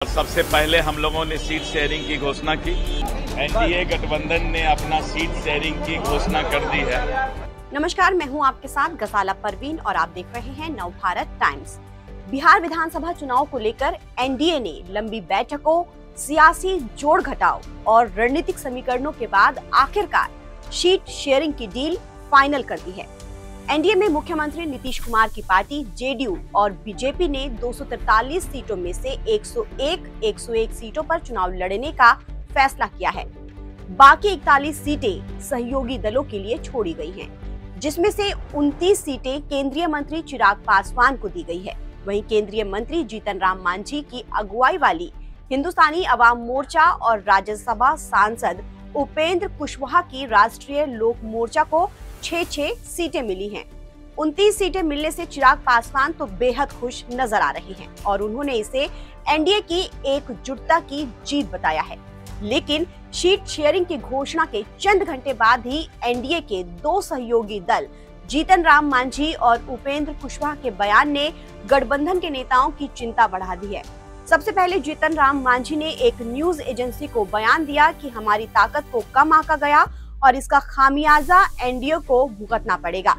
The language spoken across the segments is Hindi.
सबसे पहले हम लोगों ने सीट शेयरिंग की घोषणा की। एनडीए गठबंधन ने अपना सीट शेयरिंग की घोषणा कर दी है। नमस्कार, मैं हूं आपके साथ गजाला परवीन और आप देख रहे हैं नवभारत टाइम्स। बिहार विधानसभा चुनाव को लेकर एनडीए ने लंबी बैठकों, सियासी जोड़ घटाव और रणनीतिक समीकरणों के बाद आखिरकार सीट शेयरिंग की डील फाइनल कर दी है। एनडीए में मुख्यमंत्री नीतीश कुमार की पार्टी जेडीयू और बीजेपी ने 243 सीटों में से 101 सीटों पर चुनाव लड़ने का फैसला किया है। बाकी 41 सीटें सहयोगी दलों के लिए छोड़ी गई हैं, जिसमें से 29 सीटें केंद्रीय मंत्री चिराग पासवान को दी गई है। वहीं केंद्रीय मंत्री जीतन राम मांझी की अगुवाई वाली हिंदुस्तानी अवाम मोर्चा और राज्यसभा सांसद उपेंद्र कुशवाहा की राष्ट्रीय लोक मोर्चा को 6 सीटें मिली हैं। 29 सीटें मिलने से चिराग पासवान तो बेहद खुश नजर आ रहे हैं और उन्होंने इसे एनडीए की एकजुटता की जीत बताया है। लेकिन सीट शेयरिंग की घोषणा के चंद घंटे बाद ही एनडीए के दो सहयोगी दल जीतन राम मांझी और उपेंद्र कुशवाहा के बयान ने गठबंधन के नेताओं की चिंता बढ़ा दी है। सबसे पहले जीतन राम मांझी ने एक न्यूज एजेंसी को बयान दिया कि हमारी ताकत को कम आंका गया और इसका खामियाजा एनडीए को भुगतना पड़ेगा।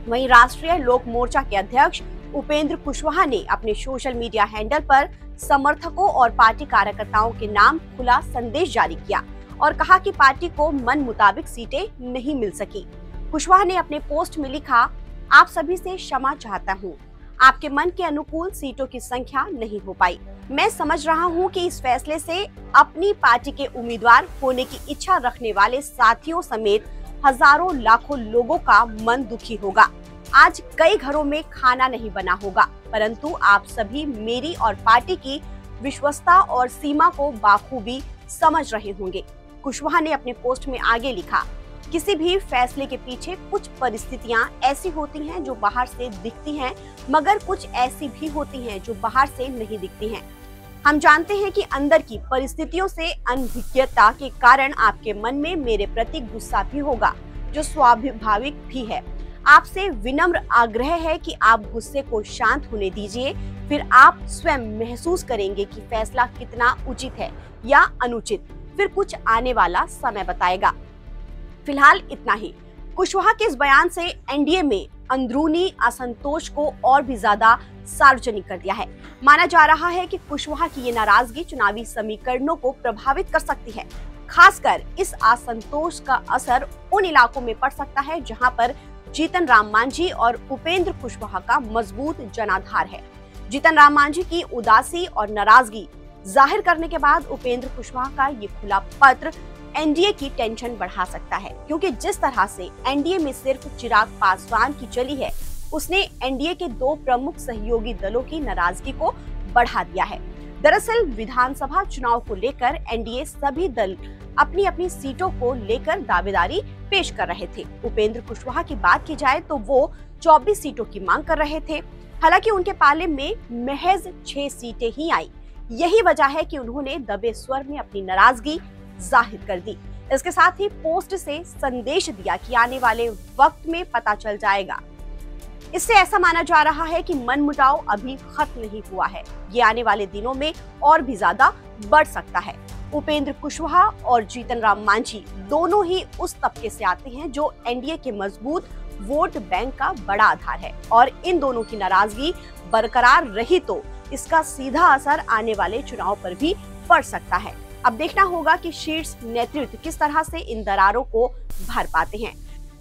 वहीं राष्ट्रीय लोक मोर्चा के अध्यक्ष उपेंद्र कुशवाहा ने अपने सोशल मीडिया हैंडल पर समर्थकों और पार्टी कार्यकर्ताओं के नाम खुला संदेश जारी किया और कहा कि पार्टी को मन मुताबिक सीटें नहीं मिल सकी। कुशवाहा ने अपने पोस्ट में लिखा, आप सभी से क्षमा चाहता हूँ, आपके मन के अनुकूल सीटों की संख्या नहीं हो पाई। मैं समझ रहा हूं कि इस फैसले से अपनी पार्टी के उम्मीदवार होने की इच्छा रखने वाले साथियों समेत हजारों लाखों लोगों का मन दुखी होगा। आज कई घरों में खाना नहीं बना होगा, परंतु आप सभी मेरी और पार्टी की विश्वस्तता और सीमा को बाखूबी समझ रहे होंगे। कुशवाहा ने अपने पोस्ट में आगे लिखा, किसी भी फैसले के पीछे कुछ परिस्थितियां ऐसी होती हैं जो बाहर से दिखती हैं, मगर कुछ ऐसी भी होती हैं जो बाहर से नहीं दिखती हैं। हम जानते हैं कि अंदर की परिस्थितियों से अनभिज्ञता के कारण आपके मन में मेरे प्रति गुस्सा भी होगा, जो स्वाभाविक भी है। आपसे विनम्र आग्रह है कि आप गुस्से को शांत होने दीजिए, फिर आप स्वयं महसूस करेंगे कि फैसला कितना उचित है या अनुचित, फिर कुछ आने वाला समय बताएगा। फिलहाल इतना ही। कुशवाहा के इस बयान से एनडीए में अंदरूनी असंतोष को और भी ज्यादा सार्वजनिक कर दिया है। माना जा रहा है कि कुशवाहा की ये नाराजगी चुनावी समीकरणों को प्रभावित कर सकती है। खासकर इस असंतोष का असर उन इलाकों में पड़ सकता है जहां पर जीतन राम मांझी और उपेंद्र कुशवाहा का मजबूत जनाधार है। जीतन राम मांझी की उदासी और नाराजगी जाहिर करने के बाद उपेंद्र कुशवाहा का ये खुला पत्र एनडीए की टेंशन बढ़ा सकता है, क्योंकि जिस तरह से एनडीए में सिर्फ चिराग पासवान की चली है, उसने एनडीए के दो प्रमुख सहयोगी दलों की नाराजगी को बढ़ा दिया है। दरअसल विधानसभा चुनाव को लेकर एनडीए सभी दल अपनी अपनी सीटों को लेकर दावेदारी पेश कर रहे थे। उपेंद्र कुशवाहा की बात की जाए तो वो 24 सीटों की मांग कर रहे थे। हालांकि उनके पाले में महज 6 सीटें ही आई। यही वजह है कि उन्होंने दबे स्वर में अपनी नाराजगी जाहिर कर दी। इसके साथ ही पोस्ट से संदेश दिया कि आने वाले वक्त में पता चल जाएगा। इससे ऐसा माना जा रहा है कि मनमुटाव अभी खत्म नहीं हुआ है, ये आने वाले दिनों में और भी ज्यादा बढ़ सकता है। उपेंद्र कुशवाहा और जीतन राम मांझी दोनों ही उस तबके से आते हैं जो एनडीए के मजबूत वोट बैंक का बड़ा आधार है और इन दोनों की नाराजगी बरकरार रही तो इसका सीधा असर आने वाले चुनाव पर भी पड़ सकता है। अब देखना होगा कि शीर्ष नेतृत्व किस तरह से इन दरारों को भर पाते हैं।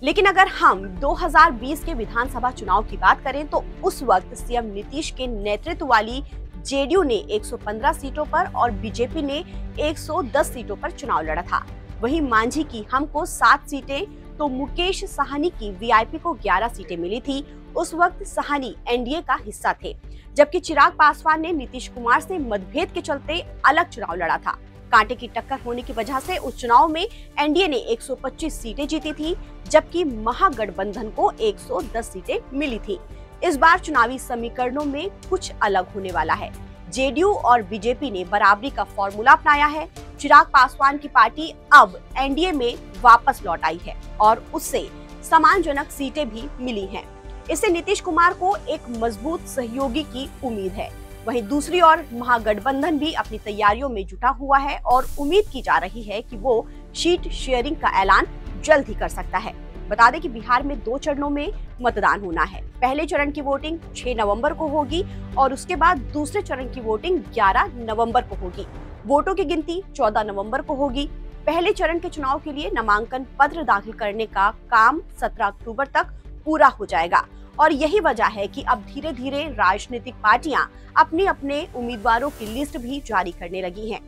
लेकिन अगर हम 2020 के विधानसभा चुनाव की बात करें तो उस वक्त सीएम नीतीश के नेतृत्व वाली जेडीयू ने 115 सीटों पर और बीजेपी ने 110 सीटों पर चुनाव लड़ा था। वहीं मांझी की हमको 7 सीटें तो मुकेश साहनी की वीआईपी को 11 सीटें मिली थी। उस वक्त साहनी एनडीए का हिस्सा थे, जबकि चिराग पासवान ने नीतीश कुमार से मतभेद के चलते अलग चुनाव लड़ा था। कांटे की टक्कर होने की वजह से उस चुनाव में एनडीए ने 125 सीटें जीती थी, जबकि महागठबंधन को 110 सीटें मिली थी। इस बार चुनावी समीकरणों में कुछ अलग होने वाला है। जेडीयू और बीजेपी ने बराबरी का फॉर्मूला अपनाया है। चिराग पासवान की पार्टी अब एनडीए में वापस लौट आई है और उससे सम्मानजनक सीटें भी मिली हैं। इससे नीतीश कुमार को एक मजबूत सहयोगी की उम्मीद है। वहीं दूसरी ओर महागठबंधन भी अपनी तैयारियों में जुटा हुआ है और उम्मीद की जा रही है कि वो सीट शेयरिंग का ऐलान जल्द ही कर सकता है। बता दें कि बिहार में 2 चरणों में मतदान होना है। पहले चरण की वोटिंग 6 नवंबर को होगी और उसके बाद दूसरे चरण की वोटिंग 11 नवंबर को होगी। वोटों की गिनती 14 नवंबर को होगी। पहले चरण के चुनाव के लिए नामांकन पत्र दाखिल करने का काम 17 अक्टूबर तक पूरा हो जाएगा और यही वजह है कि अब धीरे धीरे राजनीतिक पार्टियां अपने अपने उम्मीदवारों की लिस्ट भी जारी करने लगी हैं।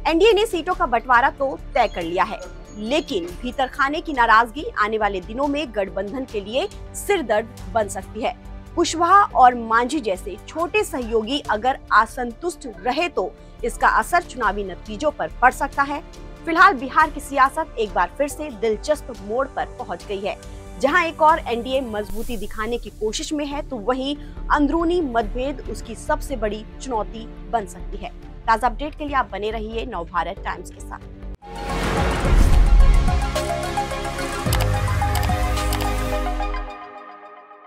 एनडीए ने सीटों का बंटवारा तो तय कर लिया है, लेकिन भीतर खाने की नाराजगी आने वाले दिनों में गठबंधन के लिए सिरदर्द बन सकती है। कुशवाहा और मांझी जैसे छोटे सहयोगी अगर असंतुष्ट रहे तो इसका असर चुनावी नतीजों पर पड़ सकता है। फिलहाल बिहार की सियासत एक बार फिर से दिलचस्प मोड़ पर पहुंच गई है। जहां एक और एनडीए मजबूती दिखाने की कोशिश में है तो वहीं अंदरूनी मतभेद उसकी सबसे बड़ी चुनौती बन सकती है। ताजा अपडेट के लिए आप बने रहिए नवभारत टाइम्स के साथ।